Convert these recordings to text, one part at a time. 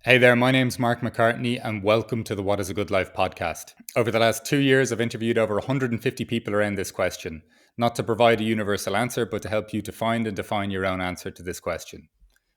Hey there, my name's Mark McCartney and welcome to the What is a Good Life podcast. Over the last 2 years, I've interviewed over 150 people around this question, not to provide a universal answer, but to help you to find and define your own answer to this question.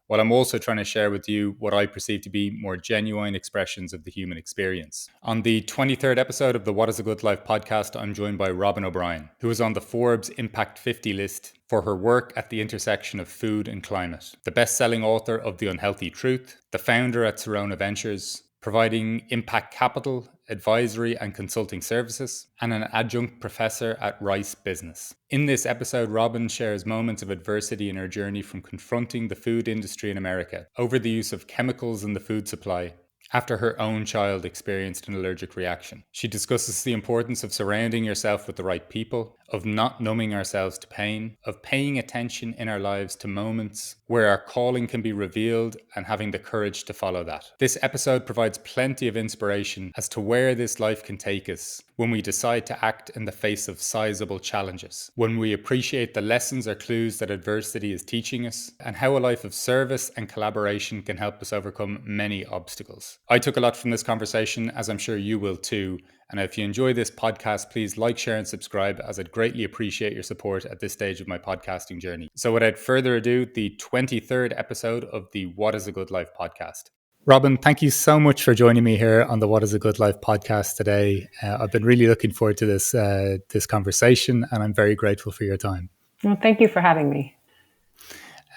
While I'm also trying to share with you what I perceive to be more genuine expressions of the human experience. On the 23rd episode of the What is a Good Life podcast, I'm joined by Robyn O'Brien, who is on the Forbes Impact 50 list for her work at the intersection of food and climate, the best-selling author of The Unhealthy Truth, the founder at Sirona Ventures, providing impact capital, advisory and consulting services, and an adjunct professor at Rice Business. In this episode, Robyn shares moments of adversity in her journey from confronting the food industry in America over the use of chemicals in the food supply after her own child experienced an allergic reaction. She discusses the importance of surrounding yourself with the right people, of not numbing ourselves to pain, of paying attention in our lives to moments where our calling can be revealed and having the courage to follow that. This episode provides plenty of inspiration as to where this life can take us when we decide to act in the face of sizable challenges, when we appreciate the lessons or clues that adversity is teaching us, and how a life of service and collaboration can help us overcome many obstacles. I took a lot from this conversation, as I'm sure you will too. And if you enjoy this podcast, please like, share, and subscribe, as I'd greatly appreciate your support at this stage of my podcasting journey. So without further ado, the 23rd episode of the What is a Good Life podcast. Robyn, thank you so much for joining me here on the What is a Good Life podcast today. I've been really looking forward to this conversation, and I'm very grateful for your time. Well, thank you for having me.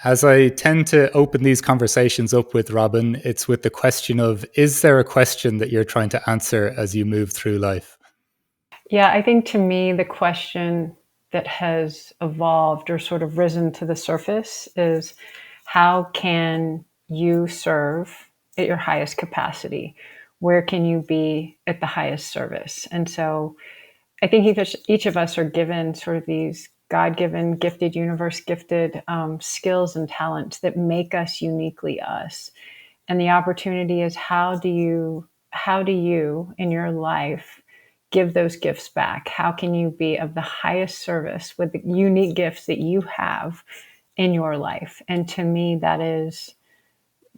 As I tend to open these conversations up with Robyn, it's with the question of, is there a question that you're trying to answer as you move through life? Yeah, I think to me, the question that has evolved or sort of risen to the surface is, how can you serve at your highest capacity? Where can you be at the highest service? And so I think each of us are given sort of these God-given, gifted, universe-gifted skills and talents that make us uniquely us. And the opportunity is, how do you in your life give those gifts back? How can you be of the highest service with the unique gifts that you have in your life? And to me, that is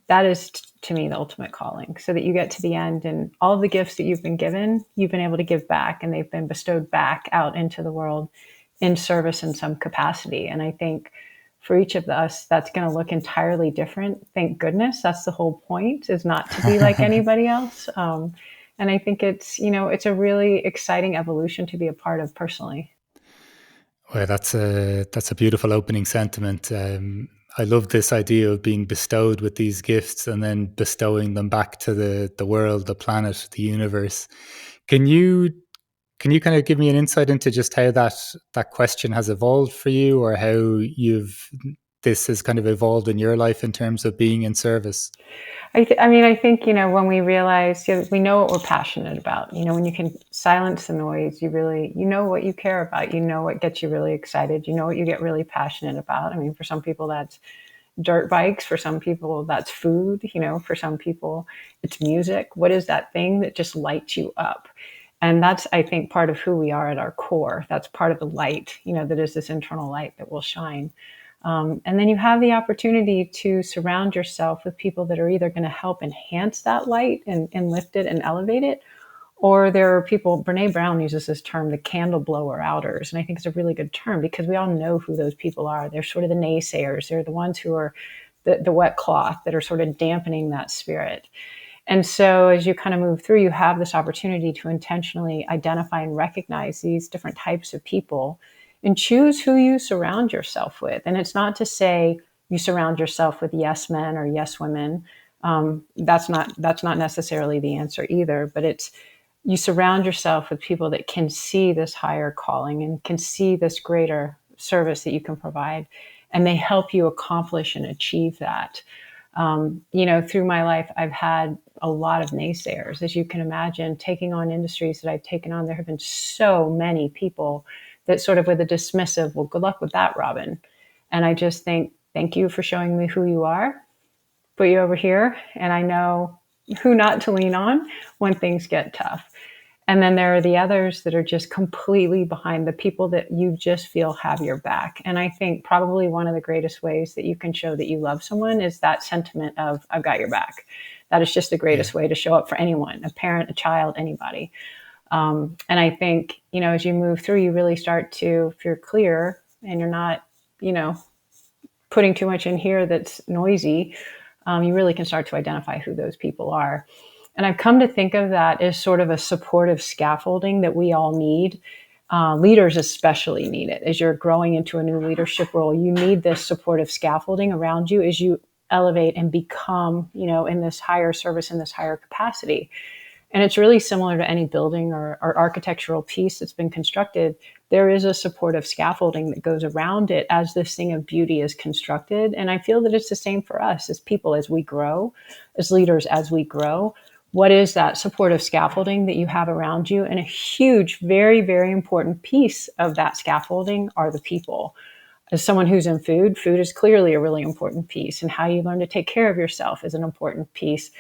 to me the ultimate calling, so that you get to the end and all the gifts that you've been given, you've been able to give back, and they've been bestowed back out into the world in service in some capacity. And I think for each of us, that's going to look entirely different. Thank goodness. That's the whole point, is not to be like anybody else. And I think it's a really exciting evolution to be a part of personally. Well, that's a beautiful opening sentiment. I love this idea of being bestowed with these gifts and then bestowing them back to the world, the planet, the universe. Can you kind of give me an insight into just how that question has evolved for you, or how this has kind of evolved in your life in terms of being in service? I think, when we realize, we know what we're passionate about, when you can silence the noise, you really, what you care about, what gets you really excited, what you get really passionate about. I mean, for some people that's dirt bikes, for some people that's food, for some people it's music. What is that thing that just lights you up? And that's, I think, part of who we are at our core. That's part of the light, that is this internal light that will shine. And then you have the opportunity to surround yourself with people that are either going to help enhance that light and lift it and elevate it, or there are people, Brene Brown uses this term, the candle blower outers. And I think it's a really good term, because we all know who those people are. They're sort of the naysayers. They're the ones who are the wet cloth that are sort of dampening that spirit. And so as you kind of move through, you have this opportunity to intentionally identify and recognize these different types of people and choose who you surround yourself with. And it's not to say you surround yourself with yes men or yes women. That's not necessarily the answer either, but it's, you surround yourself with people that can see this higher calling and can see this greater service that you can provide, and they help you accomplish and achieve that. Through my life, I've had a lot of naysayers. As you can imagine, taking on industries that I've taken on, there have been so many people that sort of with a dismissive, well, good luck with that, Robyn. And I just think, thank you for showing me who you are, put you over here, and I know who not to lean on when things get tough. And then there are the others that are just completely behind, the people that you just feel have your back. And I think probably one of the greatest ways that you can show that you love someone is that sentiment of, I've got your back. That is just the Yeah. greatest way to show up for anyone, a parent, a child, anybody. And I think, as you move through, you really start to, if you're clear and you're not, putting too much in here that's noisy, you really can start to identify who those people are. And I've come to think of that as sort of a supportive scaffolding that we all need. Leaders especially need it. As you're growing into a new leadership role, you need this supportive scaffolding around you as you elevate and become, in this higher service, in this higher capacity. And it's really similar to any building or architectural piece that's been constructed. There is a supportive scaffolding that goes around it as this thing of beauty is constructed. And I feel that it's the same for us as people, as we grow, as leaders, as we grow. What is that supportive scaffolding that you have around you? And a huge, very, very important piece of that scaffolding are the people. As someone who's in food is clearly a really important piece, and how you learn to take care of yourself is an important piece.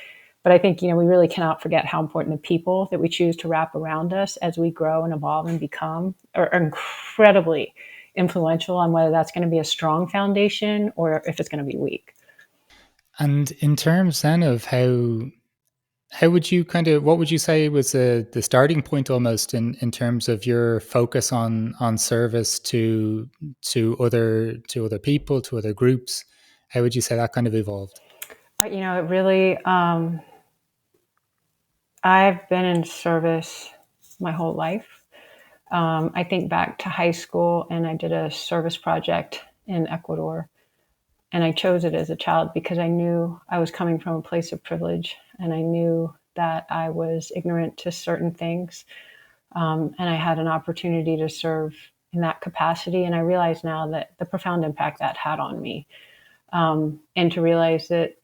But I think, we really cannot forget how important the people that we choose to wrap around us as we grow and evolve and become are incredibly influential on whether that's going to be a strong foundation or if it's going to be weak. And in terms then of how would you what would you say was the starting point almost in terms of your focus on service to other people, to other groups? How would you say that kind of evolved? It really, I've been in service my whole life. I think back to high school, and I did a service project in Ecuador. And I chose it as a child because I knew I was coming from a place of privilege, and I knew that I was ignorant to certain things. And I had an opportunity to serve in that capacity. And I realize now that the profound impact that had on me, and to realize that,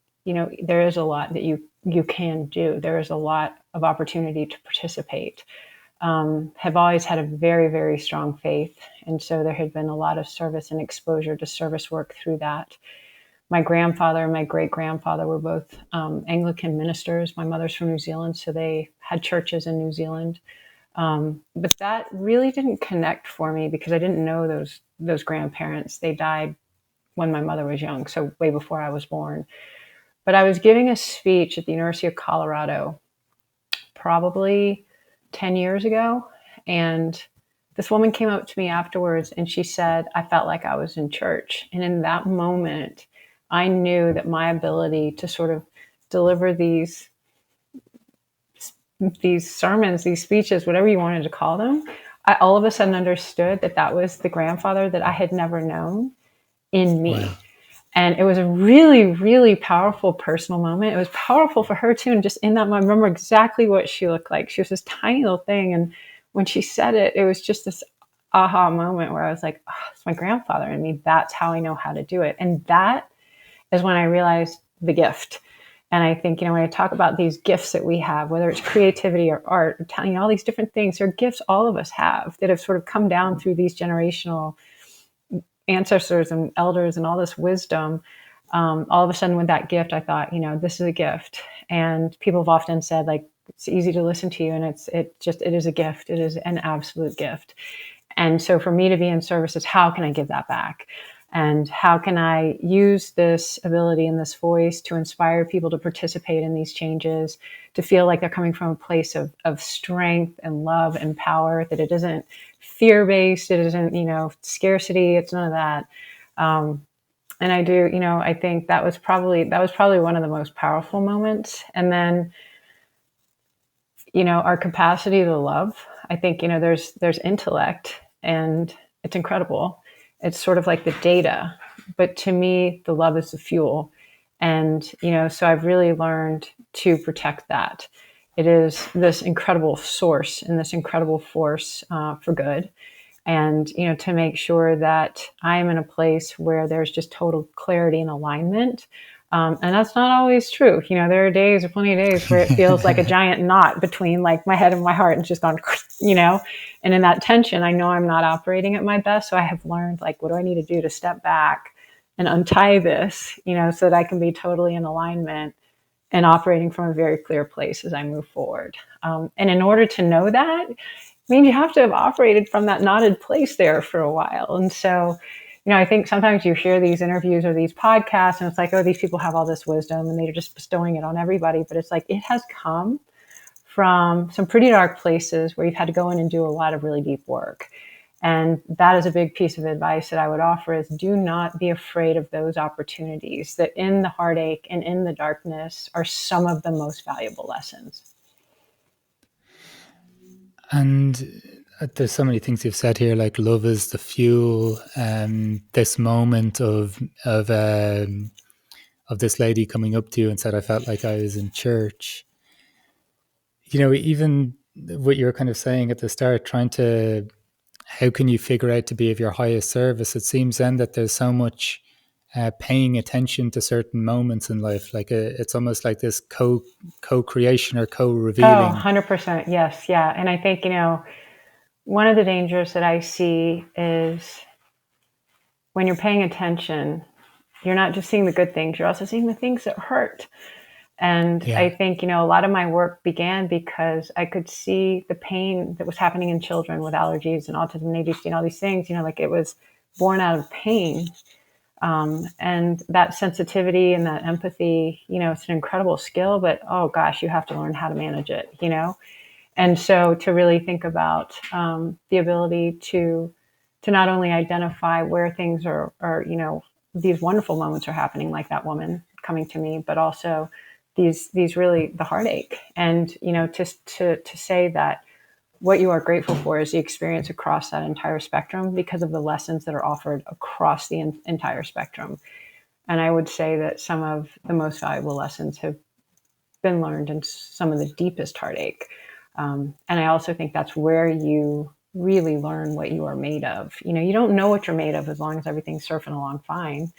there is a lot that you can do. There is a lot of opportunity to participate. Have always had a very, very strong faith. And so there had been a lot of service and exposure to service work through that. My grandfather and my great grandfather were both Anglican ministers. My mother's from New Zealand, so they had churches in New Zealand. But that really didn't connect for me because I didn't know those grandparents. They died when my mother was young, so way before I was born. But I was giving a speech at the University of Colorado probably 10 years ago. And this woman came up to me afterwards and she said, I felt like I was in church. And in that moment, I knew that my ability to sort of deliver these sermons, these speeches, whatever you wanted to call them, I all of a sudden understood that that was the grandfather that I had never known in me. Wow. And it was a really, really powerful personal moment. It was powerful for her too. And just in that moment, I remember exactly what she looked like. She was this tiny little thing. And when she said it, it was just this aha moment where I was like, oh, it's my grandfather in me. That's how I know how to do it. And that is when I realized the gift. And I think, when I talk about these gifts that we have, whether it's creativity or art, or all these different things, they're gifts all of us have that have sort of come down through these generational ancestors and elders and all this wisdom. All of a sudden with that gift, I thought, this is a gift. And people have often said, like, it's easy to listen to you. And it is a gift. It is an absolute gift. And so for me to be in service is, how can I give that back? And how can I use this ability and this voice to inspire people to participate in these changes, to feel like they're coming from a place of strength and love and power, that it isn't fear-based, it isn't, scarcity, it's none of that. And I do, I think that was probably one of the most powerful moments. And then, our capacity to love, I think, there's intellect and it's incredible. It's sort of like the data, but to me, the love is the fuel. And, so I've really learned to protect that. It is this incredible source and this incredible force for good. And, to make sure that I am in a place where there's just total clarity and alignment. And that's not always true. There are plenty of days where it feels like a giant knot between like my head and my heart, and it's just gone, and in that tension, I know I'm not operating at my best. So I have learned, like, what do I need to do to step back and untie this, so that I can be totally in alignment and operating from a very clear place as I move forward. And in order to know that, I mean, you have to have operated from that knotted place there for a while. And so, I think sometimes you hear these interviews or these podcasts and it's like, oh, these people have all this wisdom and they're just bestowing it on everybody. But it's like, it has come from some pretty dark places where you've had to go in and do a lot of really deep work. And that is a big piece of advice that I would offer is do not be afraid of those opportunities, that in the heartache and in the darkness are some of the most valuable lessons. And there's so many things you've said here, like love is the fuel. This moment of this lady coming up to you and said, "I felt like I was in church." Even what you're kind of saying at the start, trying to, how can you figure out to be of your highest service? It seems then that there's so much paying attention to certain moments in life, like it's almost like this co-creation or Oh, co-revealing. 100%. Yes. Yeah. And I think, one of the dangers that I see is when you're paying attention, you're not just seeing the good things, you're also seeing the things that hurt. And Yeah. I think, a lot of my work began because I could see the pain that was happening in children with allergies and autism and ADHD and all these things, like it was born out of pain. And that sensitivity and that empathy, it's an incredible skill, but oh gosh, you have to learn how to manage it, And so to really think about the ability to not only identify where things are, these wonderful moments are happening, like that woman coming to me, but also these really the heartache, and to say that what you are grateful for is the experience across that entire spectrum because of the lessons that are offered across the entire spectrum. And I would say that some of the most valuable lessons have been learned in some of the deepest heartache. And I also think that's where you really learn what you are made of. You don't know what you're made of as long as everything's surfing along fine.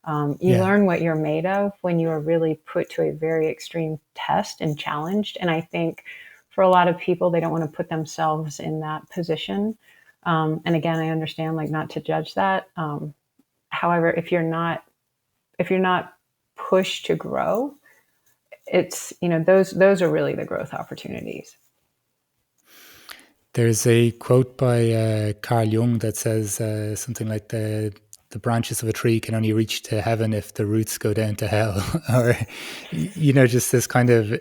You learn what you're made of when you are really put to a very extreme test and challenged. And I think for a lot of people, they don't want to put themselves in that position. And again, I understand, like, not to judge that. However, if you're not pushed to grow, it's, those are really the growth opportunities. There's a quote by Carl Jung that says something like the branches of a tree can only reach to heaven if the roots go down to hell, or just this kind of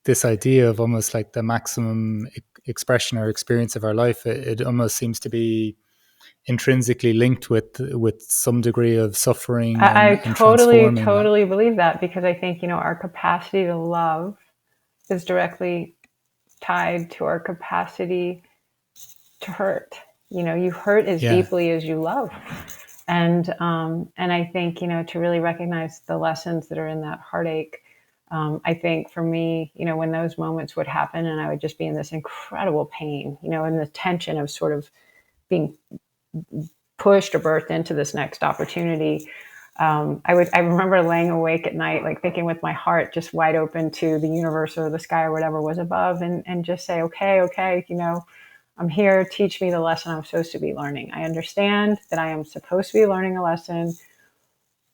this idea of almost like the maximum expression or experience of our life. It almost seems to be intrinsically linked with some degree of suffering I and totally, transforming. totally believe that, because I think, our capacity to love is directly tied to our capacity to hurt. You hurt as deeply as you love. And I think, to really recognize the lessons that are in that heartache. I think for me, when those moments would happen and I would just be in this incredible pain, and the tension of sort of being pushed or birthed into this next opportunity. I remember laying awake at night, like thinking with my heart just wide open to the universe or the sky or whatever was above, and just say, okay, I'm here. Teach me the lesson I'm supposed to be learning. I understand that I am supposed to be learning a lesson.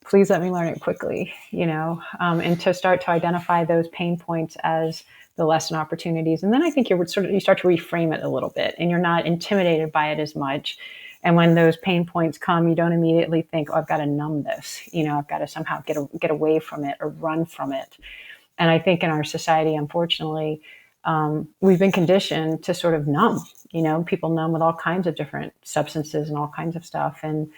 Please let me learn it quickly, and to start to identify those pain points as the lesson opportunities. And then I think you start to reframe it a little bit, and you're not intimidated by it as much. And when those pain points come, you don't immediately think, oh, I've got to numb this. I've got to somehow get away from it or run from it. And I think in our society, unfortunately, we've been conditioned to sort of numb. People numb with all kinds of different substances and all kinds of stuff. And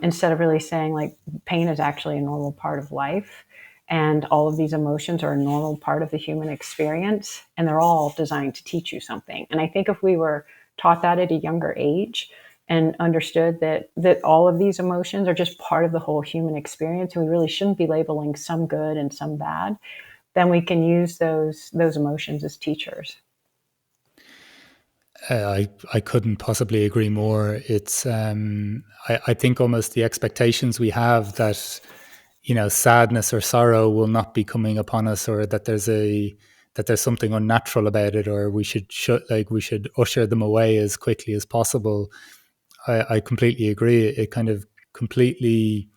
instead of really saying, like, pain is actually a normal part of life, and all of these emotions are a normal part of the human experience, and they're all designed to teach you something. And I think if we were taught that at a younger age and understood that all of these emotions are just part of the whole human experience, and we really shouldn't be labeling some good and some bad, then we can use those emotions as teachers. I couldn't possibly agree more. It's I think almost the expectations we have that sadness or sorrow will not be coming upon us, or that there's something unnatural about it, or we should usher them away as quickly as possible. I completely agree. It kind of completely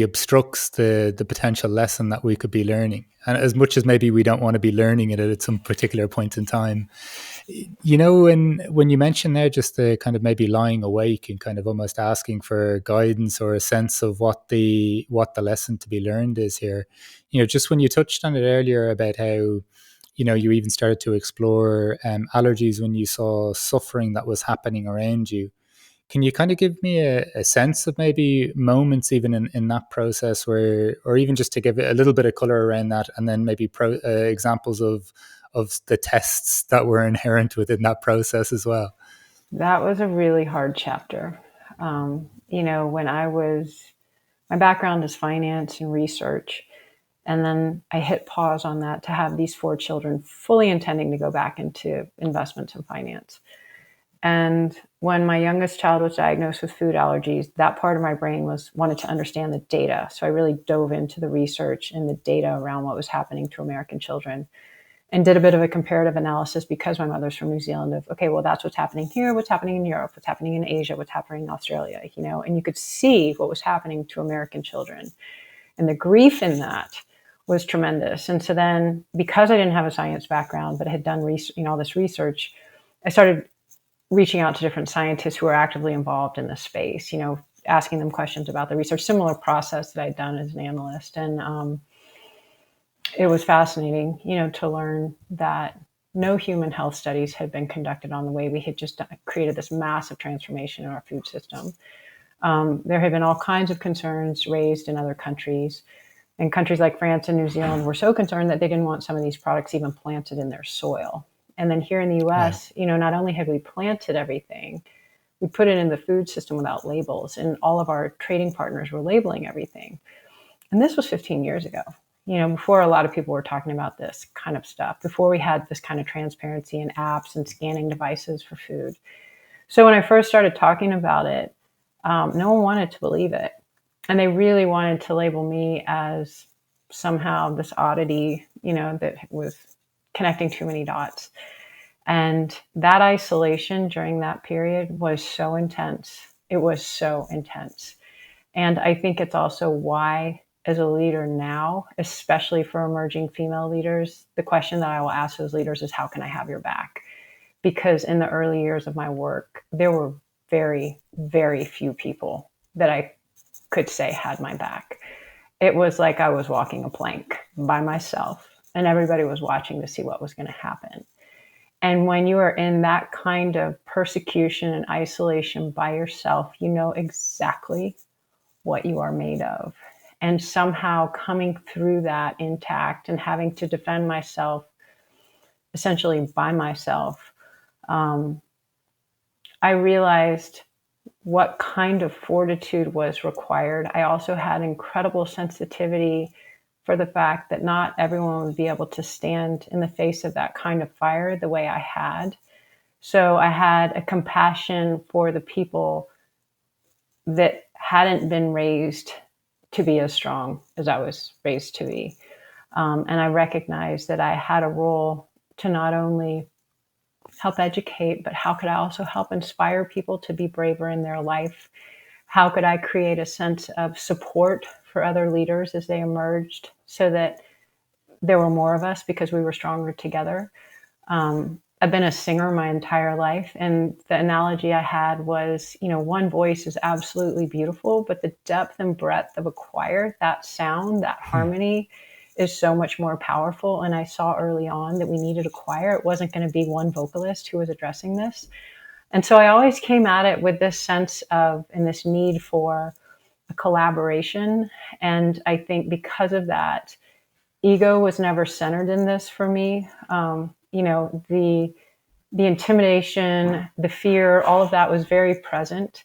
obstructs the potential lesson that we could be learning. And as much as maybe we don't want to be learning it at some particular point in time, When you mentioned there just the kind of maybe lying awake and kind of almost asking for guidance or a sense of what the lesson to be learned is here, just when you touched on it earlier about how you even started to explore allergies when you saw suffering that was happening around you. Can you kind of give me a sense of maybe moments even in that process where, or even just to give it a little bit of color around that, and then maybe examples of the tests that were inherent within that process as well? That was a really hard chapter. When my background is finance and research, and then I hit pause on that to have these 4 children, fully intending to go back into investments and finance. And when my youngest child was diagnosed with food allergies, that part of my brain wanted to understand the data. So I really dove into the research and the data around what was happening to American children, and did a bit of a comparative analysis, because my mother's from New Zealand, of, okay, well, that's what's happening here, what's happening in Europe, what's happening in Asia, what's happening in Australia, and you could see what was happening to American children. And the grief in that was tremendous. And so then, because I didn't have a science background, but I had done all this research, I started reaching out to different scientists who are actively involved in this space, asking them questions about the research, similar process that I'd done as an analyst. And it was fascinating, to learn that no human health studies had been conducted on the way we had just created this massive transformation in our food system. There had been all kinds of concerns raised in other countries, and countries like France and New Zealand were so concerned that they didn't want some of these products even planted in their soil. And then here in the US, Wow. not only had we planted everything, we put it in the food system without labels, and all of our trading partners were labeling everything. And this was 15 years ago, before a lot of people were talking about this kind of stuff, before we had this kind of transparency in apps and scanning devices for food. So when I first started talking about it, no one wanted to believe it. And they really wanted to label me as somehow this oddity, that was connecting too many dots. And that isolation during that period was so intense. It was so intense. And I think it's also why, as a leader now, especially for emerging female leaders, the question that I will ask those leaders is, how can I have your back? Because in the early years of my work, there were very, very few people that I could say had my back. It was like I was walking a plank by myself, and everybody was watching to see what was going to happen. And when you are in that kind of persecution and isolation by yourself, you know exactly what you are made of. And somehow coming through that intact and having to defend myself essentially by myself, I realized what kind of fortitude was required. I also had incredible sensitivity for the fact that not everyone would be able to stand in the face of that kind of fire the way I had. So I had a compassion for the people that hadn't been raised to be as strong as I was raised to be. And I recognized that I had a role to not only help educate, but how could I also help inspire people to be braver in their life? How could I create a sense of support for other leaders as they emerged, so that there were more of us because we were stronger together? I've been a singer my entire life, and the analogy I had was, one voice is absolutely beautiful, but the depth and breadth of a choir, that sound, that harmony, is so much more powerful. And I saw early on that we needed a choir. It wasn't going to be one vocalist who was addressing this. And so I always came at it with this sense of, and this need for a collaboration. And I think because of that, ego was never centered in this for me. The intimidation, the fear, all of that was very present.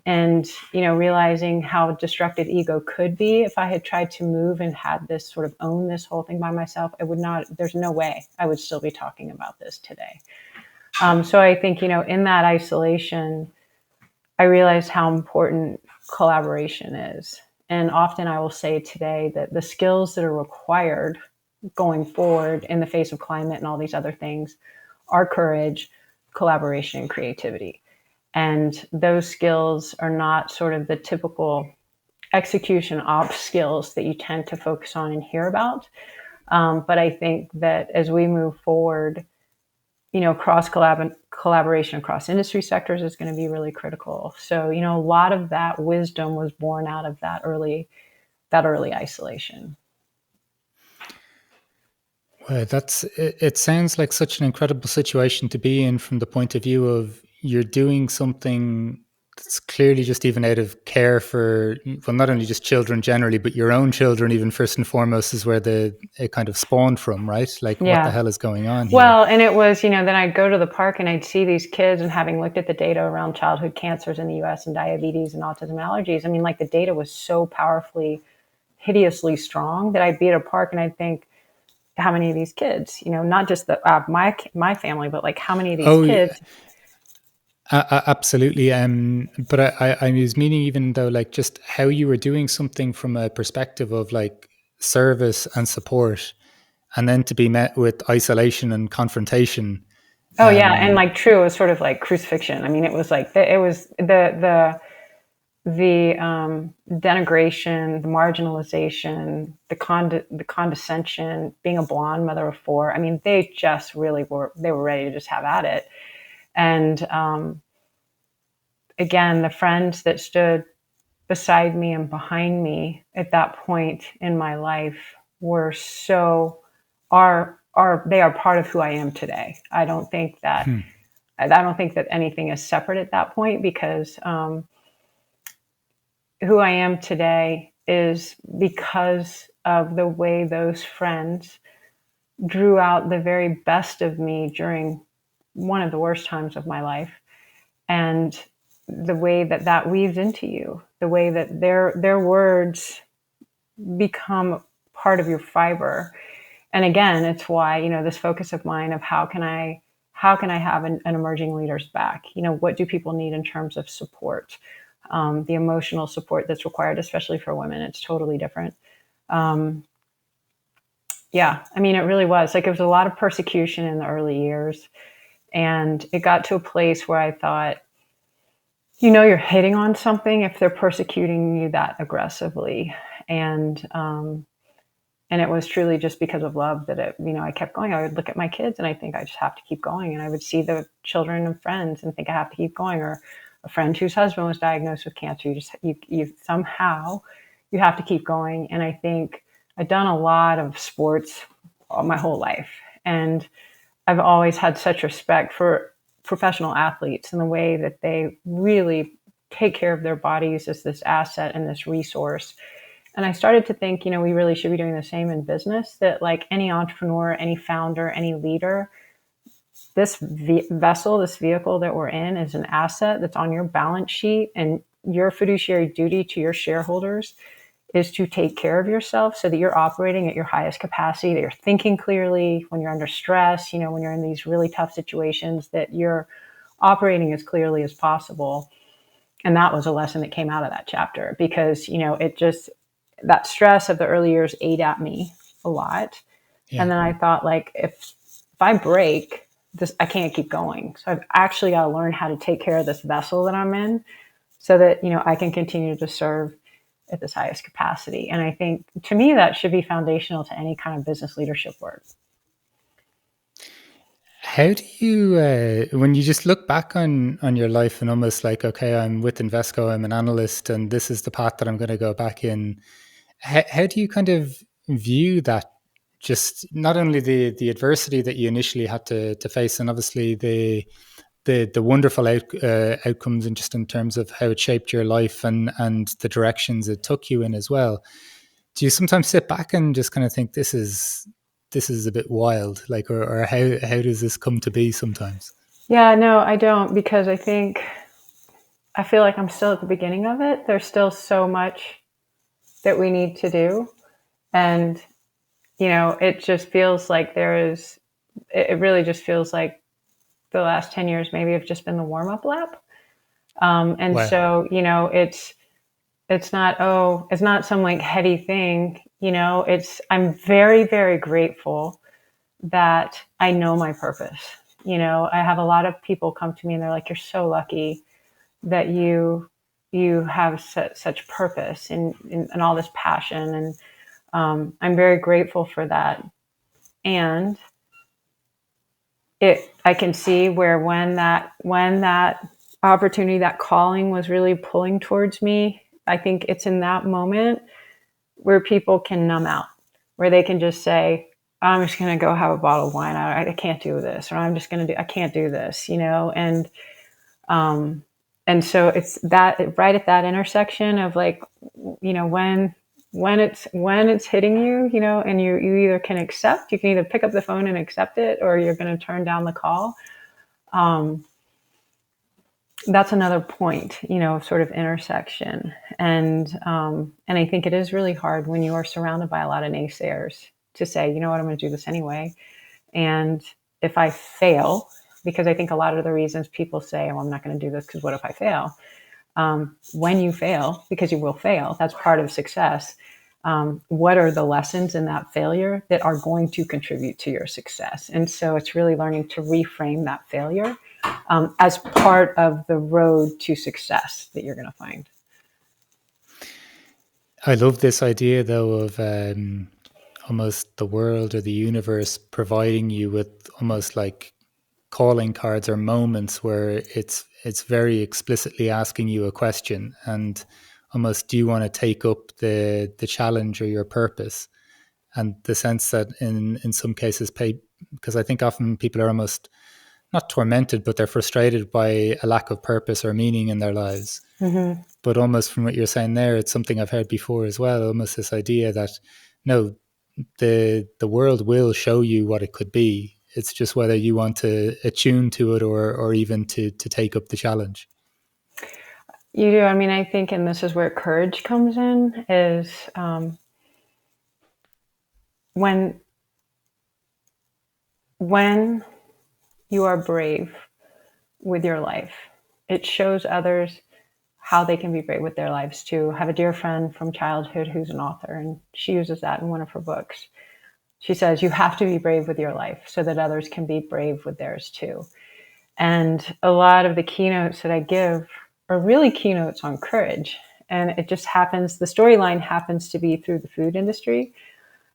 And realizing how destructive ego could be, if I had tried to move and had this sort of own this whole thing by myself, I would not, there's no way I would still be talking about this today. So I think, in that isolation, I realized how important collaboration is. And often I will say today that the skills that are required going forward in the face of climate and all these other things are courage, collaboration, and creativity. And those skills are not sort of the typical execution ops skills that you tend to focus on and hear about. But I think that as we move forward, cross collaboration across industry sectors is going to be really critical. So, a lot of that wisdom was born out of that early isolation. Well, it sounds like such an incredible situation to be in from the point of view of you're doing something that's clearly just even out of care for, well, not only just children generally, but your own children, even first and foremost, is where it kind of spawned from, right? Like, what the Yeah. hell is going on here? Well, and it was, then I'd go to the park and I'd see these kids, and having looked at the data around childhood cancers in the US and diabetes and autism allergies, I mean, like the data was so powerfully, hideously strong that I'd be at a park and I'd think, how many of these kids, not just my family, but like how many of these Oh, kids. absolutely. But I was meaning, even though, like, just how you were doing something from a perspective of like service and support, and then to be met with isolation and confrontation. Oh yeah, and Um, like true, it was sort of like crucifixion. I mean, it was like it was the denigration, the marginalization, the condescension, being a blonde mother of four. I mean, they just really were ready to just have at it. And again, the friends that stood beside me and behind me at that point in my life were so are they are part of who I am today. I don't think that anything is separate at that point, because who I am today is because of the way those friends drew out the very best of me during one of the worst times of my life, and the way that weaves into you, the way that their words become part of your fiber. And again, it's why, this focus of mine of how can I have an emerging leader's back? What do people need in terms of support? The emotional support that's required, especially for women, it's totally different. Yeah, I mean, it really was like, it was a lot of persecution in the early years. And it got to a place where I thought, you're hitting on something if they're persecuting you that aggressively. And it was truly just because of love that I kept going. I would look at my kids and I think I just have to keep going. And I would see the children and friends and think I have to keep going. Or a friend whose husband was diagnosed with cancer. You somehow you have to keep going. And I think I've done a lot of sports all my whole life. And I've always had such respect for professional athletes and the way that they really take care of their bodies as this asset and this resource. And I started to think, we really should be doing the same in business, that like any entrepreneur, any founder, any leader, this vessel, this vehicle that we're in is an asset that's on your balance sheet, and your fiduciary duty to your shareholders is to take care of yourself so that you're operating at your highest capacity, that you're thinking clearly when you're under stress, when you're in these really tough situations, that you're operating as clearly as possible. And that was a lesson that came out of that chapter, because, that stress of the early years ate at me a lot. yeah. And then I thought, like, if I break this, I can't keep going. So I've actually got to learn how to take care of this vessel that I'm in so that, I can continue to serve at this highest capacity. And I think, to me, that should be foundational to any kind of business leadership work. How do you, when you just look back on your life and almost like, okay, I'm with Invesco, I'm an analyst, and this is the path that I'm going to go back in. How do you kind of view that? Just not only the adversity that you initially had to face, and obviously the wonderful outcomes, and just in terms of how it shaped your life and the directions it took you in as well. Do you sometimes sit back and just kind of think this is a bit wild, like, or how does this come to be sometimes? Yeah, no, I don't, because I feel like I'm still at the beginning of it. There's still so much that we need to do. And, it just feels like it really just feels like the last 10 years maybe have just been the warm up lap. And Wow. so, it's not some like heady thing, I'm very, very grateful that I know my purpose. I have a lot of people come to me and they're like, you're so lucky that you have such purpose and all this passion. And I'm very grateful for that. And I can see where when that opportunity, that calling was really pulling towards me, I think it's in that moment where people can numb out, where they can just say, I'm just going to go have a bottle of wine. I can't do this, or I can't do this, um, and so it's that right at that intersection of like, when it's hitting you, and you either you can either pick up the phone and accept it, or you're going to turn down the call. Um, that's another point, sort of intersection. And I think it is really hard when you are surrounded by a lot of naysayers to say, you know what, I'm going to do this anyway. And if I fail, because I think a lot of the reasons people say, well, I'm not going to do this because what if I fail? When you fail, because you will fail, that's part of success. What are the lessons in that failure that are going to contribute to your success? And so it's really learning to reframe that failure as part of the road to success that you're going to find. I love this idea, though, of almost the world or the universe providing you with almost like calling cards or moments where it's very explicitly asking you a question, and almost, do you want to take up the challenge or your purpose? And the sense that in some cases, because I think often people are almost not tormented, but they're frustrated by a lack of purpose or meaning in their lives. Mm-hmm. But almost from what you're saying there, it's something I've heard before as well. Almost this idea that no, the world will show you what it could be. It's just whether you want to attune to it or even to take up the challenge. You do. I mean, I think, and this is where courage comes in, is when when you are brave with your life, it shows others how they can be brave with their lives too. I have a dear friend from childhood who's an author, and she uses that in one of her books. She says, you have to be brave with your life so that others can be brave with theirs too. And a lot of the keynotes that I give are really keynotes on courage. And it just happens, the storyline happens to be through the food industry.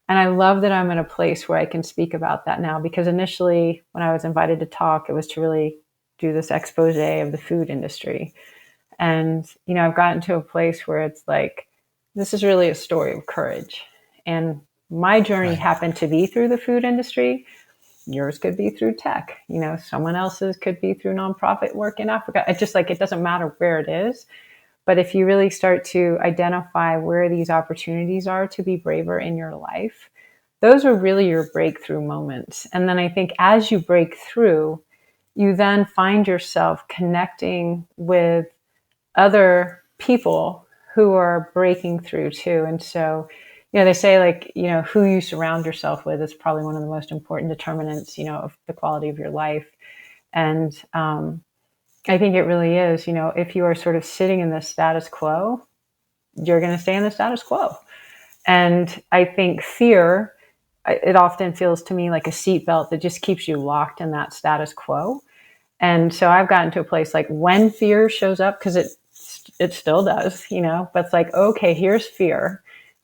And I love that I'm in a place where I can speak about that now, because initially when I was invited to talk, it was to really do this expose of the food industry. And, I've gotten to a place where it's like, this is really a story of courage. And my journey Right. happened to be through the food industry. Yours could be through tech, someone else's could be through nonprofit work in Africa. It's just like, it doesn't matter where it is. But if you really start to identify where these opportunities are to be braver in your life, those are really your breakthrough moments. And then I think as you break through, you then find yourself connecting with other people who are breaking through too. And so, they say, like, who you surround yourself with is probably one of the most important determinants, of the quality of your life. And I think it really is, if you are sort of sitting in the status quo, you're going to stay in the status quo. And I think fear, it often feels to me like a seatbelt that just keeps you locked in that status quo. And so I've gotten to a place like when fear shows up, because it still does, but it's like, okay, here's fear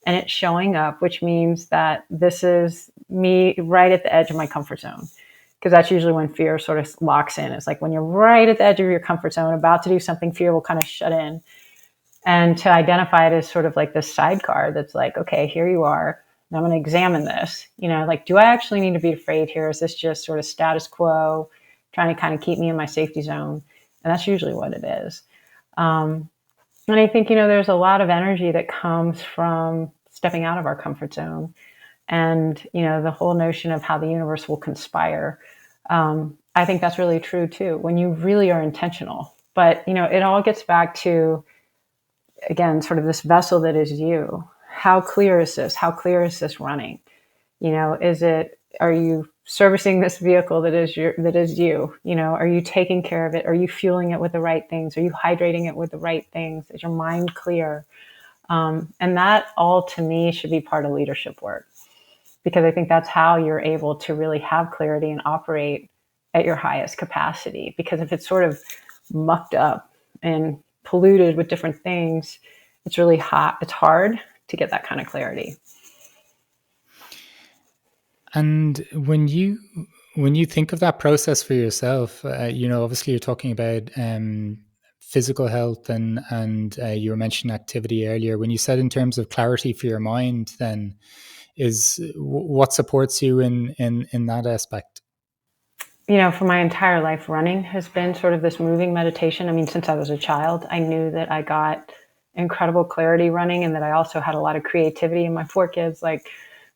and it's showing up, which means that this is me right at the edge of my comfort zone. Because that's usually when fear sort of locks in. It's like when you're right at the edge of your comfort zone, about to do something, fear will kind of shut in. And to identify it as sort of like this sidecar that's like, okay, here you are. And I'm going to examine this. Like, do I actually need to be afraid here? Is this just sort of status quo, trying to kind of keep me in my safety zone? And that's usually what it is. And I think, there's a lot of energy that comes from stepping out of our comfort zone. And, the whole notion of how the universe will conspire. I think that's really true too, when you really are intentional. But, it all gets back to, again, sort of this vessel that is you. How clear is this? How clear is this running? Are you servicing this vehicle that is you? Are you taking care of it? Are you fueling it with the right things? Are you hydrating it with the right things? Is your mind clear? And that all, to me, should be part of leadership work, because I think that's how you're able to really have clarity and operate at your highest capacity. Because if it's sort of mucked up and polluted with different things, it's really hot. It's hard to get that kind of clarity. And when you think of that process for yourself, obviously you're talking about physical health and you were mentioning activity earlier. When you said in terms of clarity for your mind, then what supports you in that aspect? For my entire life, running has been sort of this moving meditation. I mean, since I was a child, I knew that I got incredible clarity running and that I also had a lot of creativity. And my 4 kids, like,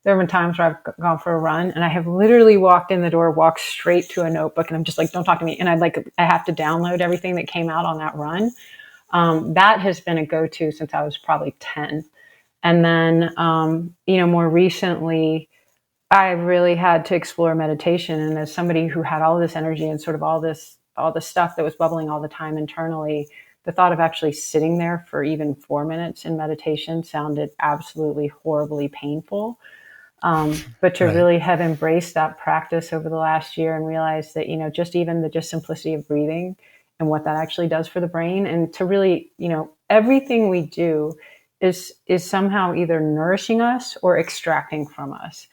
there have been times where I've gone for a run and I have literally walked in the door, walked straight to a notebook, and I'm just like, don't talk to me. And I have to download everything that came out on that run. That has been a go-to since I was probably 10. And then, more recently, I really had to explore meditation. And as somebody who had all this energy and sort of all this stuff that was bubbling all the time internally, the thought of actually sitting there for even 4 minutes in meditation sounded absolutely horribly painful. But to Right. really have embraced that practice over the last year and realized that, just simplicity of breathing and what that actually does for the brain, and to really, everything we do is somehow either nourishing us or extracting from us.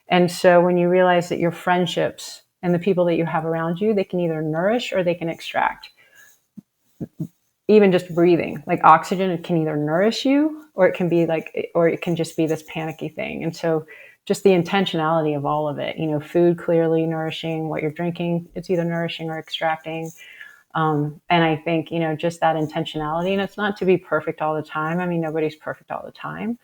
And so when you realize that your friendships and the people that you have around you, they can either nourish or they can extract. Even just breathing, like oxygen, it can either nourish you or it can be or it can just be this panicky thing. And so just the intentionality of all of it, food clearly nourishing, what you're drinking, it's either nourishing or extracting. And I think, just that intentionality, and it's not to be perfect all the time. I mean, nobody's perfect all the time.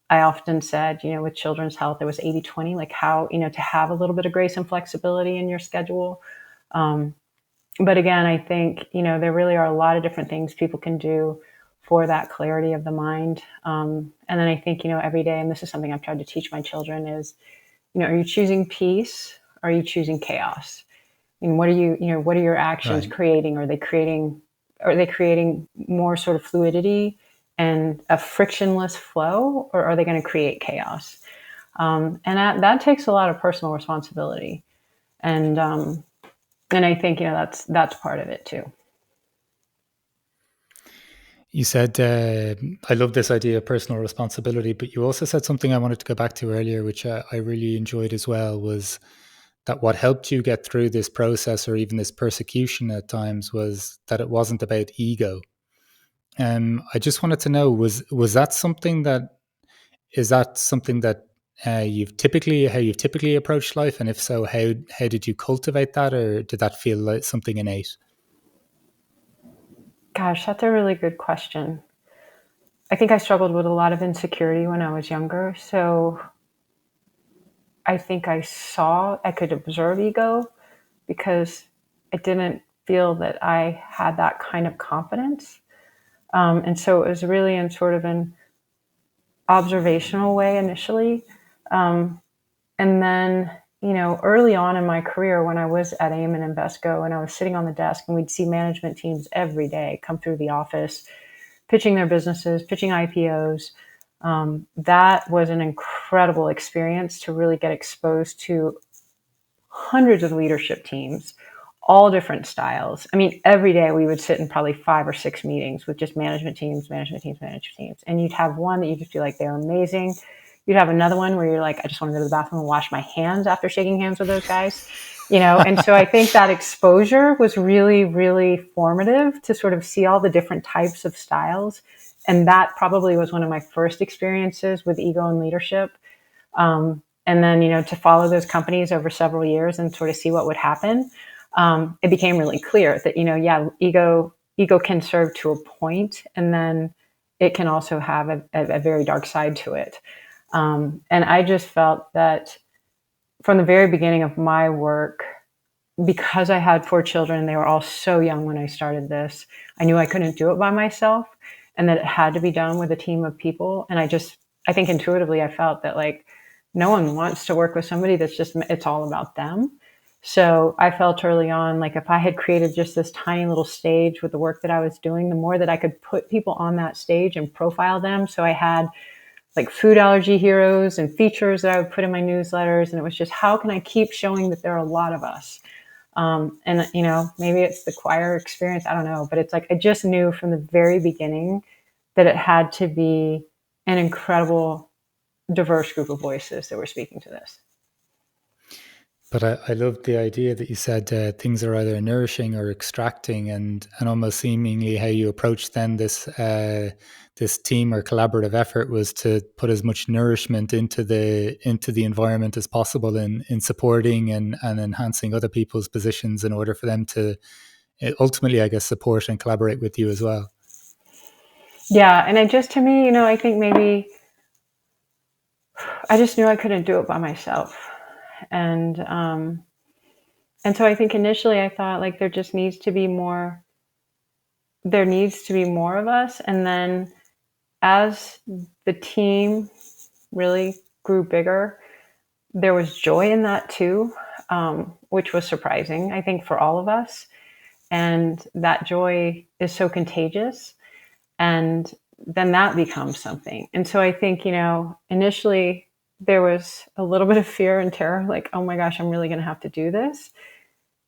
I often said, with children's health, it was 80-20, like how, to have a little bit of grace and flexibility in your schedule. But again, I think, there really are a lot of different things people can do for that clarity of the mind. And then I think, every day, and this is something I've tried to teach my children is, are you choosing peace? Or are you choosing chaos? And what are your actions Right. creating? Are they creating more sort of fluidity and a frictionless flow, or are they going to create chaos? And that takes a lot of personal responsibility. And I think, that's part of it too. You said, I love this idea of personal responsibility, but you also said something I wanted to go back to earlier, which I really enjoyed as well, was that what helped you get through this process or even this persecution at times was that it wasn't about ego. I just wanted to know, was that something that is that something that how you've typically approached life, and if so, how did you cultivate that, or did that feel like something innate? Gosh, that's a really good question. I think I struggled with a lot of insecurity when I was younger. So I think I could observe ego because I didn't feel that I had that kind of confidence. And so it was really in sort of an observational way initially. Um, and then, early on in my career, when I was at AIM and Invesco and I was sitting on the desk and we'd see management teams every day come through the office, pitching their businesses, pitching IPOs. That was an incredible experience to really get exposed to hundreds of leadership teams, all different styles. I mean, every day we would sit in probably 5 or 6 meetings with just management teams, management teams, management teams. And you'd have one that you just feel like they're amazing. You'd have another one where you're like, I just want to go to the bathroom and wash my hands after shaking hands with those guys. And so I think that exposure was really, really formative to sort of see all the different types of styles. And that probably was one of my first experiences with ego and leadership. And then, to follow those companies over several years and sort of see what would happen, it became really clear that, yeah, ego can serve to a point, and then it can also have a very dark side to it. And I just felt that from the very beginning of my work, because I had 4 children and they were all so young when I started this, I knew I couldn't do it by myself and that it had to be done with a team of people. And I think intuitively I felt that, like, no one wants to work with somebody it's all about them. So I felt early on, like, if I had created just this tiny little stage with the work that I was doing, the more that I could put people on that stage and profile them. So I had like food allergy heroes and features that I would put in my newsletters. And it was just, how can I keep showing that there are a lot of us? And, maybe it's the choir experience. I don't know. But it's like, I just knew from the very beginning that it had to be an incredible, diverse group of voices that were speaking to this. But I loved the idea that you said things are either nourishing or extracting, and almost seemingly how you approached then this team or collaborative effort was to put as much nourishment into the environment as possible in supporting and enhancing other people's positions in order for them to ultimately, I guess, support and collaborate with you as well. Yeah, and it just, to me, I think maybe I just knew I couldn't do it by myself, and so I think initially I thought like there just needs to be more. There needs to be more of us, and then as the team really grew bigger, there was joy in that too, which was surprising, I think, for all of us. And that joy is so contagious. And then that becomes something. And so I think, initially there was a little bit of fear and terror, like, oh my gosh, I'm really going to have to do this.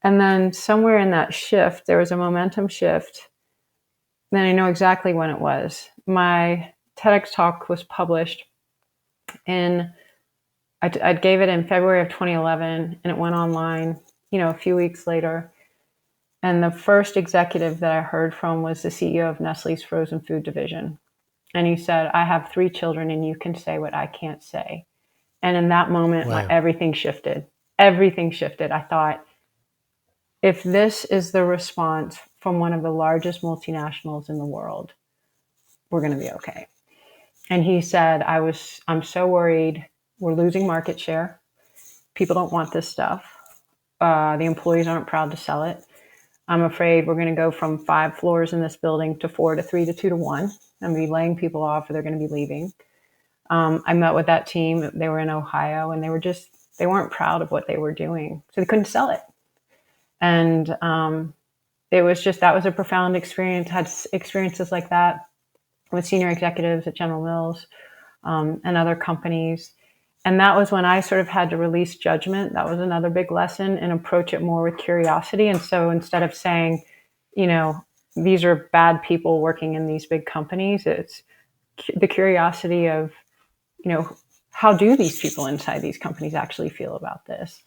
And then somewhere in that shift, there was a momentum shift. Then I know exactly when it was. My TEDx talk was published in, I gave it in February of 2011, and it went online, a few weeks later. And the first executive that I heard from was the CEO of Nestle's frozen food division. And he said, I have 3 children and you can say what I can't say. And in that moment, Wow. everything shifted. Everything shifted. I thought, if this is the response from one of the largest multinationals in the world, we're going to be okay. And he said, I'm so worried. We're losing market share. People don't want this stuff. The employees aren't proud to sell it. I'm afraid we're going to go from 5 floors in this building to 4 to 3 to 2 to 1. I'm going to be laying people off or they're going to be leaving. I met with that team. They were in Ohio and they weren't proud of what they were doing. So they couldn't sell it. And that was a profound experience. Had experiences like that with senior executives at General Mills and other companies. And that was when I sort of had to release judgment. That was another big lesson, and approach it more with curiosity. And so instead of saying, these are bad people working in these big companies, it's the curiosity of, how do these people inside these companies actually feel about this?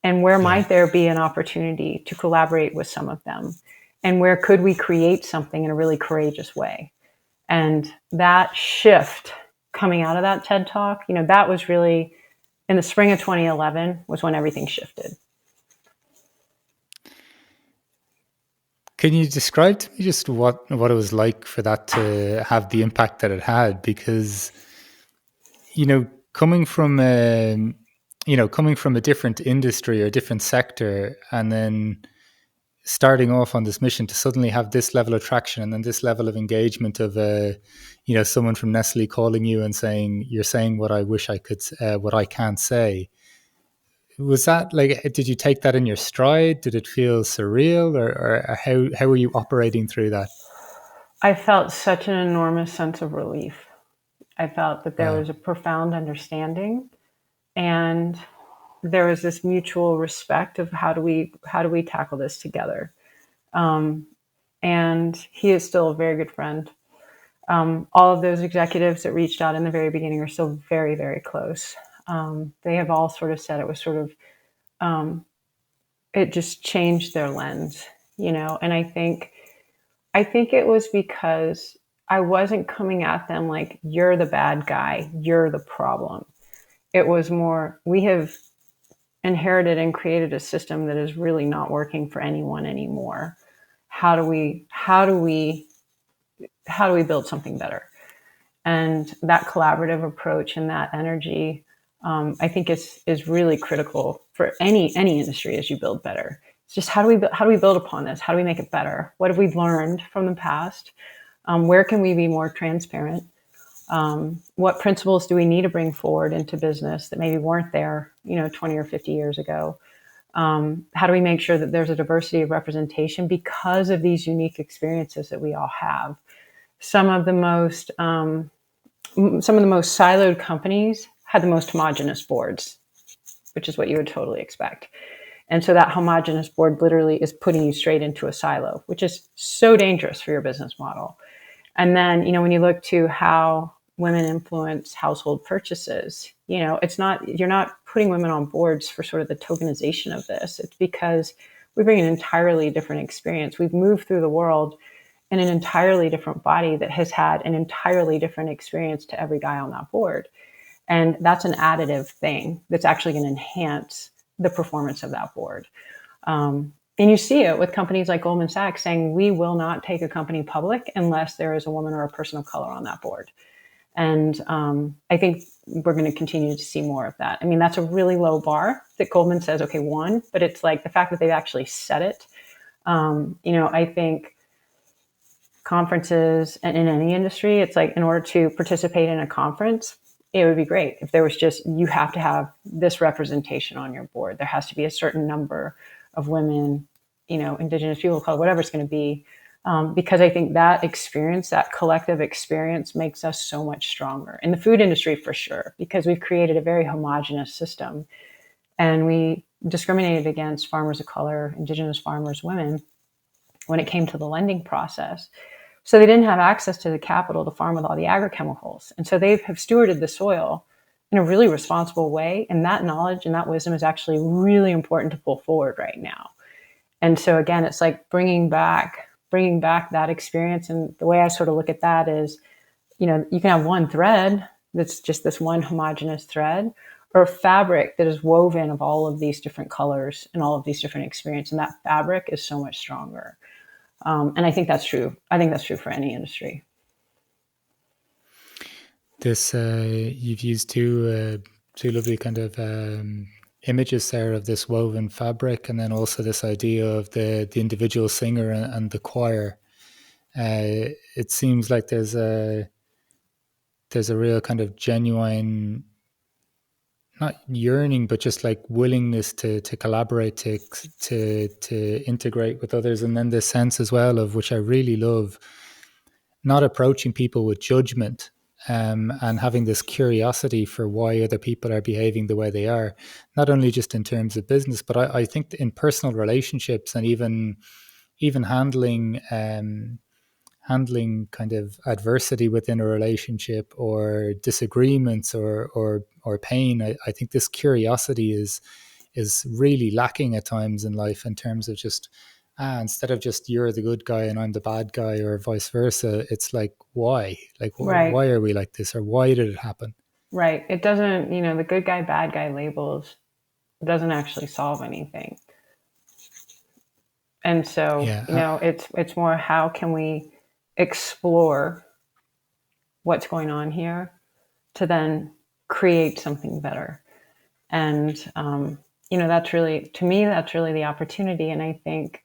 And where might there be an opportunity to collaborate with some of them? And where could we create something in a really courageous way? And that shift coming out of that TED Talk, that was really in the spring of 2011 was when everything shifted. Can you describe to me just what it was like for that to have the impact that it had? Because, coming from a different industry or different sector, and then starting off on this mission to suddenly have this level of traction and then this level of engagement of someone from Nestle calling you and saying, you're saying what I wish I could, what I can't say. Was that like, did you take that in your stride? Did it feel surreal, or how were you operating through that? I felt such an enormous sense of relief. I felt that there Wow. was a profound understanding, and there was this mutual respect of how do we tackle this together. And he is still a very good friend. All of those executives that reached out in the very beginning are still very, very close. They have all sort of said it was sort of, it just changed their lens, and I think it was because I wasn't coming at them like, you're the bad guy, you're the problem. It was more, we have inherited and created a system that is really not working for anyone anymore. How do we build something better? And that collaborative approach and that energy, I think is really critical for any industry as you build better. It's just how do we build upon this? How do we make it better? What have we learned from the past? Where can we be more transparent? What principles do we need to bring forward into business that maybe weren't there, 20 or 50 years ago? How do we make sure that there's a diversity of representation because of these unique experiences that we all have? Some of the most siloed companies had the most homogenous boards, which is what you would totally expect. And so that homogenous board literally is putting you straight into a silo, which is so dangerous for your business model. And then, when you look to how women influence household purchases, you're not putting women on boards for sort of the tokenization of this. It's because we bring an entirely different experience. We've moved through the world in an entirely different body that has had an entirely different experience to every guy on that board. And that's an additive thing that's actually going to enhance the performance of that board. And you see it with companies like Goldman Sachs saying, we will not take a company public unless there is a woman or a person of color on that board. And I think we're going to continue to see more of that. I mean, that's a really low bar that Goldman says, okay, one, but it's like the fact that they've actually said it. I think conferences and in any industry, it's like in order to participate in a conference, it would be great if there was just, you have to have this representation on your board. There has to be a certain number of women, Indigenous people of color, whatever it's going to be. Because I think that experience, that collective experience makes us so much stronger in the food industry for sure, because we've created a very homogenous system and we discriminated against farmers of color, Indigenous farmers, women, when it came to the lending process. So they didn't have access to the capital to farm with all the agrochemicals. And so they have stewarded the soil in a really responsible way. And that knowledge and that wisdom is actually really important to pull forward right now. And so again, it's like bringing back that experience. And the way I sort of look at that is, you can have one thread that's just this one homogeneous thread, or a fabric that is woven of all of these different colors and all of these different experiences. And that fabric is so much stronger. And I think that's true. I think that's true for any industry. This you've used two lovely kind of images there of this woven fabric, and then also this idea of the individual singer and the choir. It seems like there's a real kind of genuine, not yearning, but just like willingness to collaborate, to integrate with others, and then this sense as well of, which I really love, not approaching people with judgment. And having this curiosity for why other people are behaving the way they are, not only just in terms of business, but I think in personal relationships, and even handling kind of adversity within a relationship, or disagreements, or pain. I think this curiosity is really lacking at times in life, in terms of just, instead of just you're the good guy and I'm the bad guy, or vice versa. It's like, why? Like, right. Why are we like this? Or why did it happen? Right. It doesn't, the good guy, bad guy labels doesn't actually solve anything. And so, it's more, how can we explore what's going on here to then create something better? And, that's really, to me, that's really the opportunity. And I think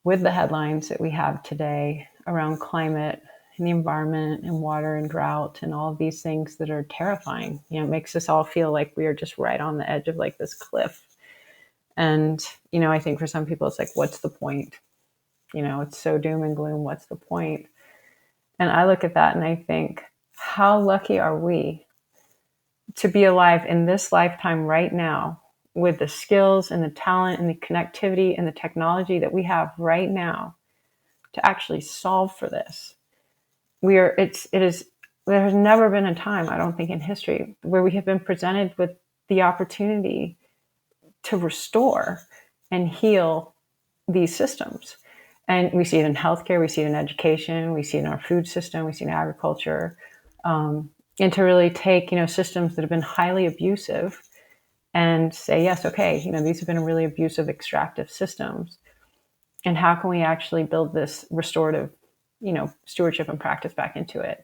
with the headlines that we have today around climate and the environment and water and drought and all of these things that are terrifying, it makes us all feel like we are just right on the edge of like this cliff. And, I think for some people, it's like, what's the point? It's so doom and gloom. What's the point? And I look at that and I think, how lucky are we to be alive in this lifetime right now, with the skills and the talent and the connectivity and the technology that we have right now to actually solve for this. There has never been a time, I don't think, in history where we have been presented with the opportunity to restore and heal these systems. And we see it in healthcare, we see it in education, we see it in our food system, we see it in agriculture, and to really take, systems that have been highly abusive and say, yes, okay, these have been really abusive, extractive systems. And how can we actually build this restorative, stewardship and practice back into it?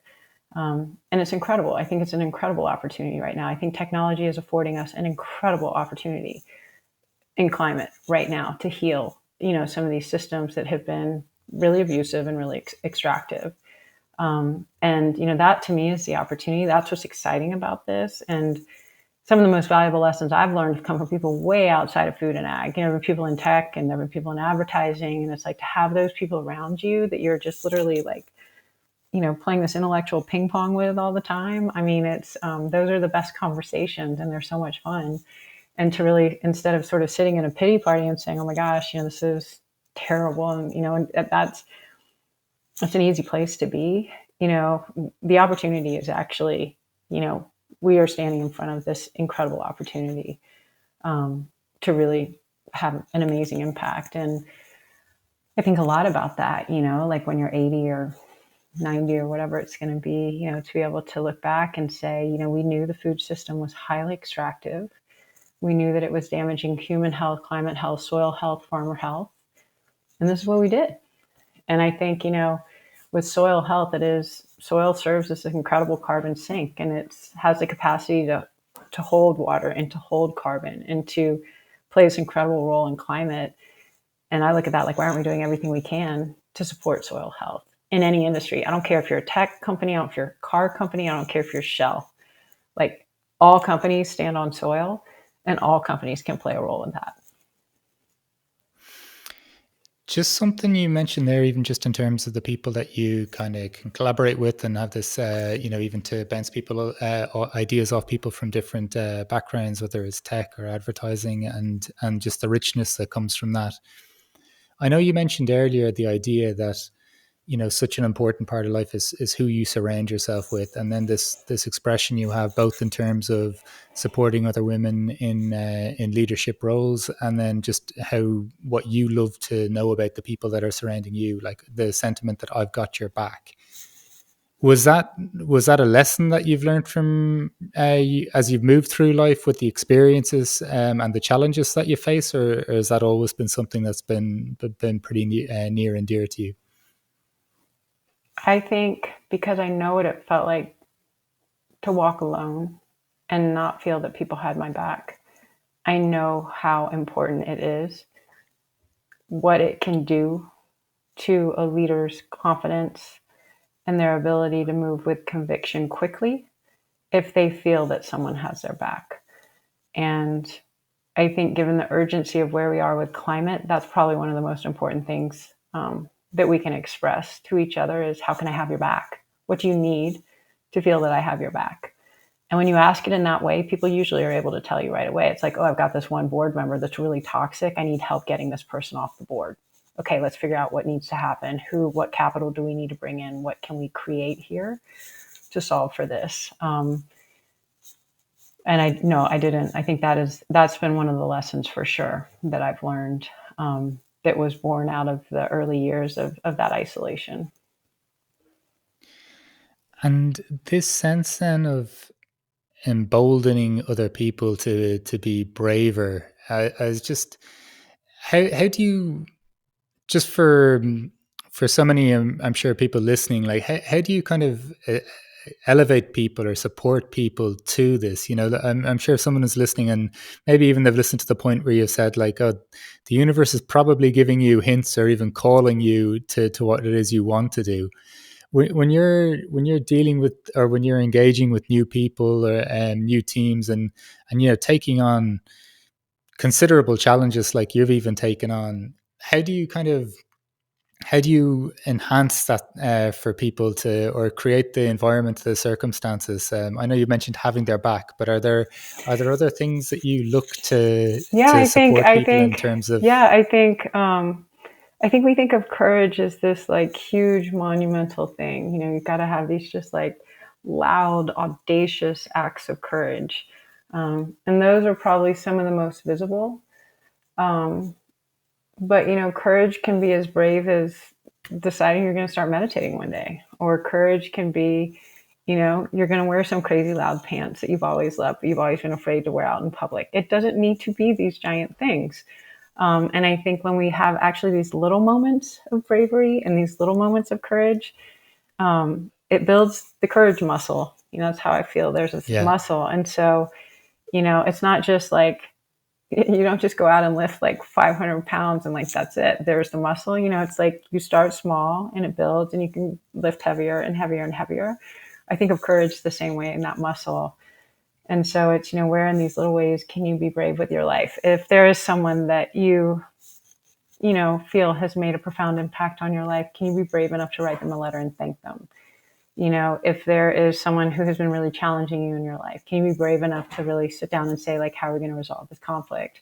And it's incredible. I think it's an incredible opportunity right now. I think technology is affording us an incredible opportunity in climate right now to heal, some of these systems that have been really abusive and really extractive. And, that to me is the opportunity. That's what's exciting about this. And some of the most valuable lessons I've learned have come from people way outside of food and ag. There are people in tech, and there are people in advertising. And it's like, to have those people around you that you're just literally like, playing this intellectual ping pong with all the time. I mean, it's, those are the best conversations, and they're so much fun. And to really, instead of sort of sitting in a pity party and saying, oh my gosh, this is terrible. And, and that's an easy place to be. The opportunity is actually, we are standing in front of this incredible opportunity to really have an amazing impact. And I think a lot about that, like when you're 80 or 90 or whatever it's going to be, to be able to look back and say, we knew the food system was highly extractive. We knew that it was damaging human health, climate health, soil health, farmer health. And this is what we did. And I think, with soil health, soil serves as an incredible carbon sink, and it has the capacity to hold water and to hold carbon and to play this incredible role in climate. And I look at that like, why aren't we doing everything we can to support soil health in any industry? I don't care if you're a tech company, I don't care if you're a car company, I don't care if you're Shell. Like, all companies stand on soil, and all companies can play a role in that. Just something you mentioned there, even just in terms of the people that you kind of can collaborate with and have this, even to bounce people ideas off people from different backgrounds, whether it's tech or advertising, and just the richness that comes from that. I know you mentioned earlier the idea that, such an important part of life is who you surround yourself with, and then this expression you have both in terms of supporting other women in leadership roles, and then just what you love to know about the people that are surrounding you, like the sentiment that I've got your back. Was that a lesson that you've learned from as you've moved through life with the experiences and the challenges that you face, or has that always been something that's been pretty near and dear to you? I think because I know what it felt like to walk alone and not feel that people had my back. I know how important it is, what it can do to a leader's confidence and their ability to move with conviction quickly if they feel that someone has their back. And I think given the urgency of where we are with climate, that's probably one of the most important things that we can express to each other is, how can I have your back? What do you need to feel that I have your back? And when you ask it in that way, people usually are able to tell you right away. It's like, oh, I've got this one board member that's really toxic. I need help getting this person off the board. Okay, let's figure out what needs to happen. What capital do we need to bring in? What can we create here to solve for this? And I didn't. I think that's been one of the lessons for sure that I've learned that was born out of the early years of that isolation. And this sense then of emboldening other people to be braver, I was just, how do you, just for so many, I'm sure people listening, like how do you kind of elevate people or support people to this? I'm sure if someone is listening and maybe even they've listened to the point where you've said like, oh, the universe is probably giving you hints or even calling you to what it is you want to do. When you're dealing with, or when you're engaging with new people or new teams, and taking on considerable challenges like you've even taken on, how do you enhance that for people to, or create the environment, the circumstances? I know you mentioned having their back, but are there other things that you look to support people in terms of? Yeah, I think we think of courage as this like huge monumental thing. You've got to have these just like loud, audacious acts of courage. And those are probably some of the most visible. But, courage can be as brave as deciding you're going to start meditating one day. Or courage can be, you're going to wear some crazy loud pants that you've always loved, but you've always been afraid to wear out in public. It doesn't need to be these giant things. And I think when we have actually these little moments of bravery and these little moments of courage, it builds the courage muscle. That's how I feel. There's this muscle. And so, it's not just like, you don't just go out and lift like 500 pounds and like, that's it. There's the muscle, it's like you start small and it builds and you can lift heavier and heavier and heavier. I think of courage the same way in that muscle. And so it's, where in these little ways can you be brave with your life? If there is someone that you feel has made a profound impact on your life, can you be brave enough to write them a letter and thank them? If there is someone who has been really challenging you in your life, can you be brave enough to really sit down and say, like, how are we going to resolve this conflict?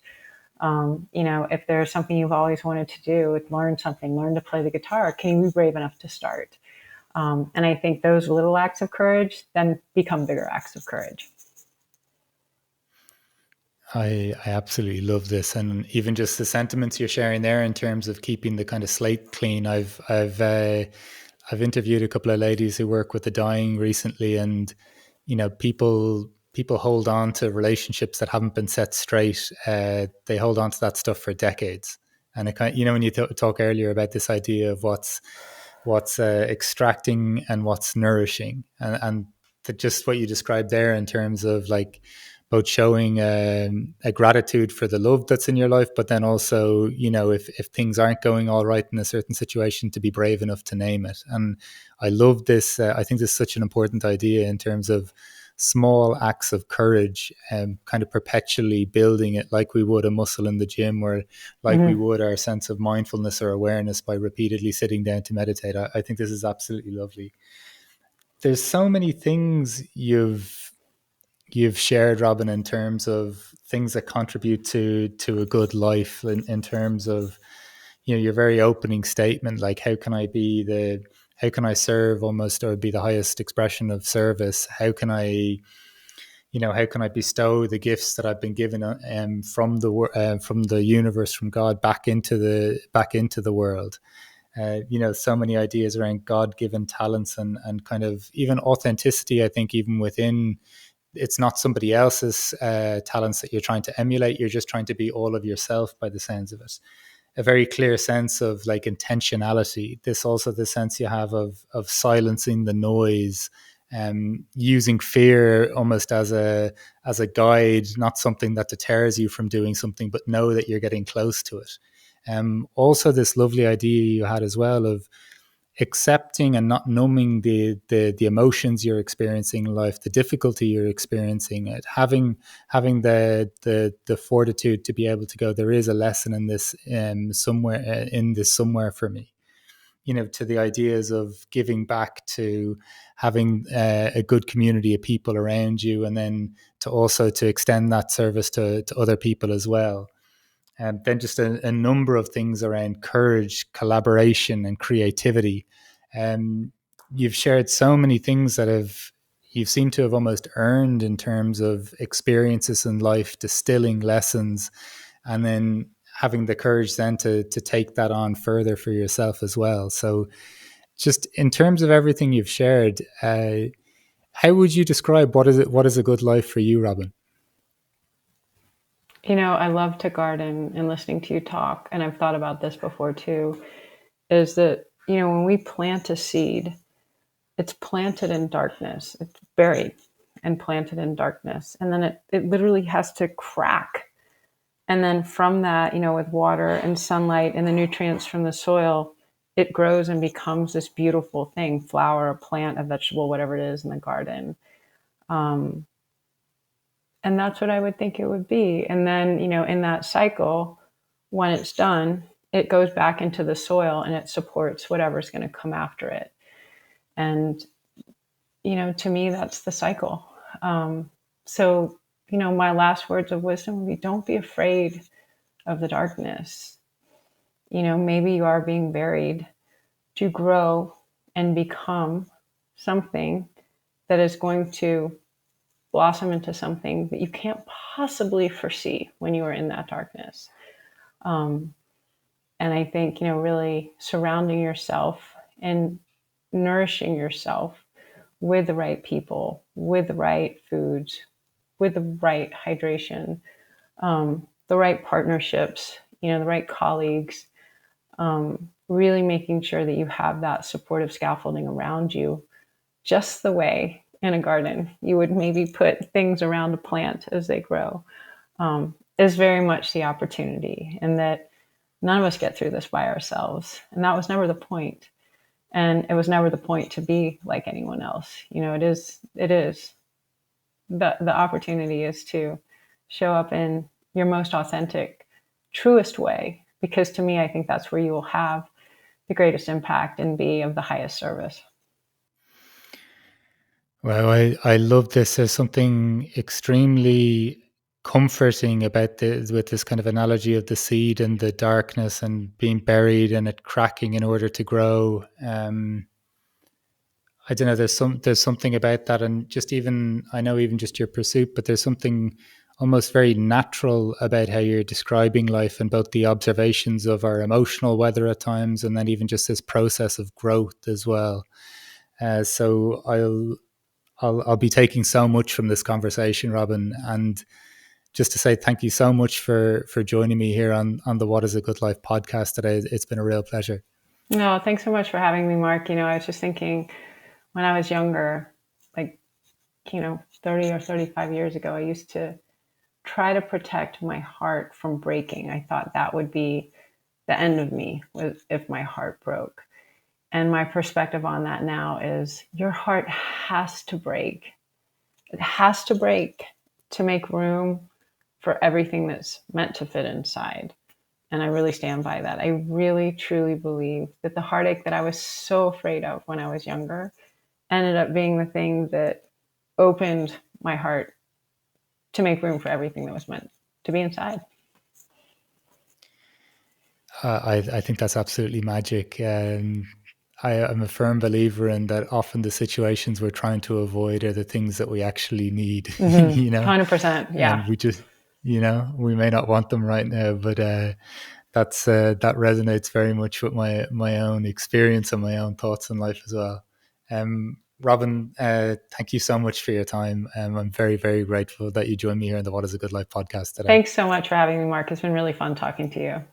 If there's something you've always wanted to do, learn to play the guitar, can you be brave enough to start? And I think those little acts of courage then become bigger acts of courage. I absolutely love this, and even just the sentiments you're sharing there in terms of keeping the kind of slate clean. I've interviewed a couple of ladies who work with the dying recently, and people hold on to relationships that haven't been set straight. They hold on to that stuff for decades, and it kind when you talk earlier about this idea of what's extracting and what's nourishing, and just what you described there in terms of like both showing a gratitude for the love that's in your life, but then also, if things aren't going all right in a certain situation, to be brave enough to name it. And I love this. I think this is such an important idea in terms of small acts of courage and kind of perpetually building it like we would a muscle in the gym, or like we would our sense of mindfulness or awareness by repeatedly sitting down to meditate. I think this is absolutely lovely. There's so many things you've shared, Robyn, in terms of things that contribute to a good life, in terms of your very opening statement, like how can I serve almost, or be the highest expression of service? How can I bestow the gifts that I've been given from the universe, from God, back into the world? So many ideas around God-given talents, and kind of even authenticity. I think even within, it's not somebody else's talents that you're trying to emulate. You're just trying to be all of yourself, by the sounds of it. A very clear sense of like intentionality. This also the sense you have of silencing the noise, using fear almost as a guide, not something that deters you from doing something, but know that you're getting close to it. Also, this lovely idea you had as well of accepting and not numbing the emotions you're experiencing in life, the difficulty you're experiencing, it having the fortitude to be able to go, there is a lesson in this, somewhere for me. To the ideas of giving back, to having a good community of people around you, and then to also to extend that service to other people as well. And then just a number of things around courage, collaboration, and creativity. You've shared so many things that you seem to have almost earned in terms of experiences in life, distilling lessons, and then having the courage then to take that on further for yourself as well. So just in terms of everything you've shared, how would you describe what is a good life for you, Robyn? I love to garden, and listening to you talk, and I've thought about this before too, is that, when we plant a seed, it's planted in darkness. It's buried and planted in darkness. And then it literally has to crack. And then from that, with water and sunlight and the nutrients from the soil, it grows and becomes this beautiful thing, flower, a plant, a vegetable, whatever it is in the garden. And that's what I would think it would be. And then, in that cycle, when it's done, it goes back into the soil and it supports whatever's going to come after it. And, to me, that's the cycle. So, my last words of wisdom would be, don't be afraid of the darkness. Maybe you are being buried to grow and become something that is going to blossom into something that you can't possibly foresee when you are in that darkness. And I think, really surrounding yourself and nourishing yourself with the right people, with the right foods, with the right hydration, the right partnerships, the right colleagues, really making sure that you have that supportive scaffolding around you, just the way in a garden you would maybe put things around a plant as they grow, is very much the opportunity. And that none of us get through this by ourselves. And that was never the point. And it was never the point to be like anyone else. It is the opportunity is to show up in your most authentic, truest way. Because to me, I think that's where you will have the greatest impact and be of the highest service. Well, I love this. There's something extremely comforting about with this kind of analogy of the seed and the darkness and being buried and it cracking in order to grow. I don't know. There's something about that, and just even I know even just your pursuit, but there's something almost very natural about how you're describing life, and both the observations of our emotional weather at times, and then even just this process of growth as well. So I'll be taking so much from this conversation, Robyn, and just to say thank you so much for joining me here on the What is a Good Life podcast today. It's been a real pleasure. No, thanks so much for having me, Mark. I was just thinking when I was younger, like, 30 or 35 years ago, I used to try to protect my heart from breaking. I thought that would be the end of me if my heart broke. And my perspective on that now is your heart has to break. It has to break to make room for everything that's meant to fit inside. And I really stand by that. I really, truly believe that the heartache that I was so afraid of when I was younger ended up being the thing that opened my heart to make room for everything that was meant to be inside. I think that's absolutely magic. I am a firm believer in that often the situations we're trying to avoid are the things that we actually need, 100%. Yeah. And we just, we may not want them right now, but that resonates very much with my own experience and my own thoughts in life as well. Robyn, thank you so much for your time. I'm very, very grateful that you joined me here on the What is a Good Life podcast today. Thanks so much for having me, Mark. It's been really fun talking to you.